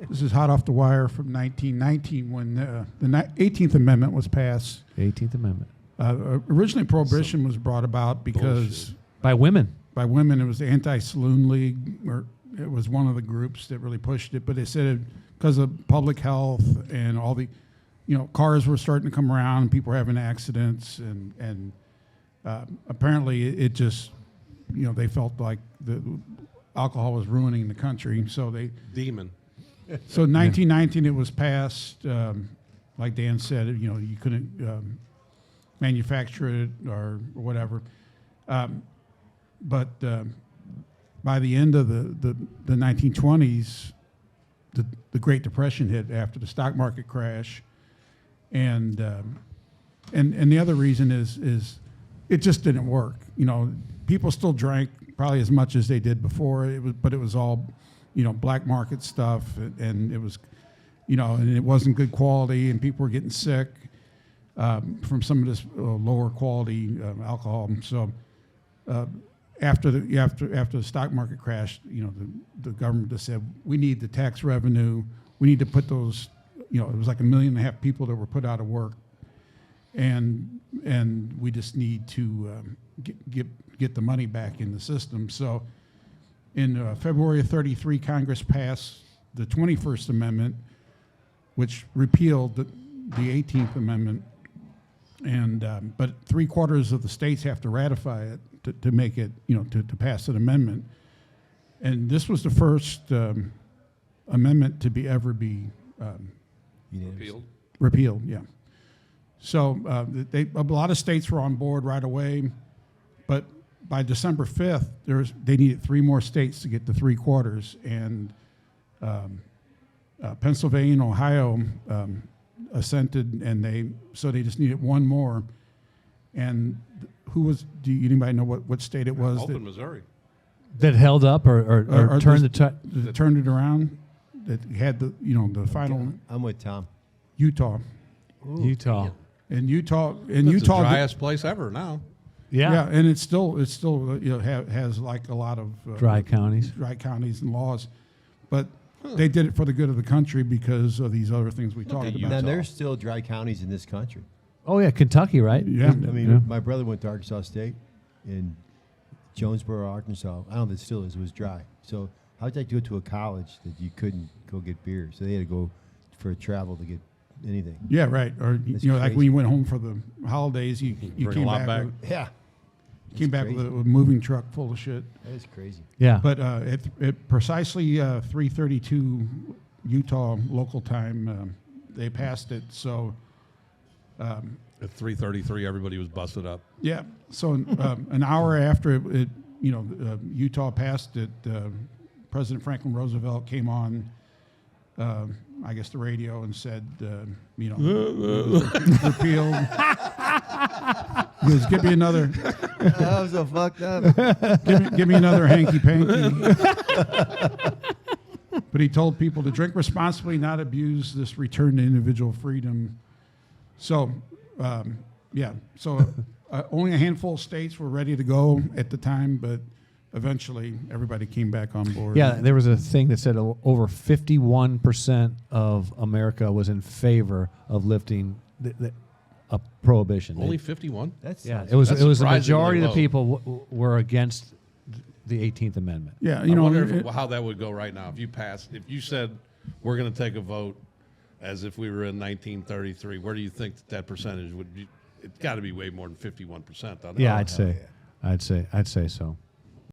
This is hot off the wire from 1919 when the 18th Amendment was passed. 18th Amendment. Originally, Prohibition was brought about because By women. by women. It was the Anti-Saloon League, or it was one of the groups that really pushed it. But they said because of public health and all the, cars were starting to come around and people were having accidents, and apparently it just, they felt like the alcohol was ruining the country. So Demon. So in 1919 it was passed. Like Dan said, you couldn't manufacture it or whatever. But by the end of the 1920s, the Great Depression hit after the stock market crash, and the other reason is it just didn't work. People still drank probably as much as they did before. But it was all, black market stuff, and it was, and it wasn't good quality, and people were getting sick from some of this lower quality alcohol. So after the stock market crashed, the government just said, we need the tax revenue. We need to put those, it was like 1.5 million people that were put out of work, and we just need to get the money back in the system. So in February of 1933, Congress passed the 21st Amendment, which repealed the 18th Amendment, and but 3/4 of the states have to ratify it to make it, to pass an amendment. And this was the first amendment to ever be repealed. Yeah. So a lot of states were on board right away, but by December 5th, they needed 3 more states to get to 3/4, and Pennsylvania and Ohio assented, and they just needed 1 more. And do anybody know what state it was? Open Missouri. That held up or turned that turned it around, that had the final. I'm with Tom. Utah. Ooh. Utah. And Utah. It's the driest place ever now. Yeah, and it's still has like a lot of dry counties and laws, but they did it for the good of the country because of these other things we talked about. Now there's still dry counties in this country. Oh yeah, Kentucky, right? Yeah. I mean, my brother went to Arkansas State in Jonesboro, Arkansas. I don't know if it still is. It was dry. So how'd you go to a college that you couldn't go get beer? So they had to go for a travel to get anything. Yeah, right. Or like when you went home for the holidays, you came back. Came back with a moving truck full of shit. That is crazy. Yeah. But at precisely 3:32 Utah local time, they passed it. So at 3:33, everybody was busted up. Yeah. So an hour after Utah passed it, President Franklin Roosevelt came on, I guess, the radio and said, repealed. He goes, give me another. That was so fucked up. give me another hanky panky. But he told people to drink responsibly, not abuse this return to individual freedom. So, only a handful of states were ready to go at the time, but eventually everybody came back on board. Yeah, there was a thing that said over 51% of America was in favor of lifting a prohibition. Only 51? It was a majority of the people were against the 18th Amendment. Yeah, I wonder how that would go right now. If you said we're going to take a vote as if we were in 1933, where do you think that percentage would be? It's got to be way more than 51%. Yeah, I'd say so.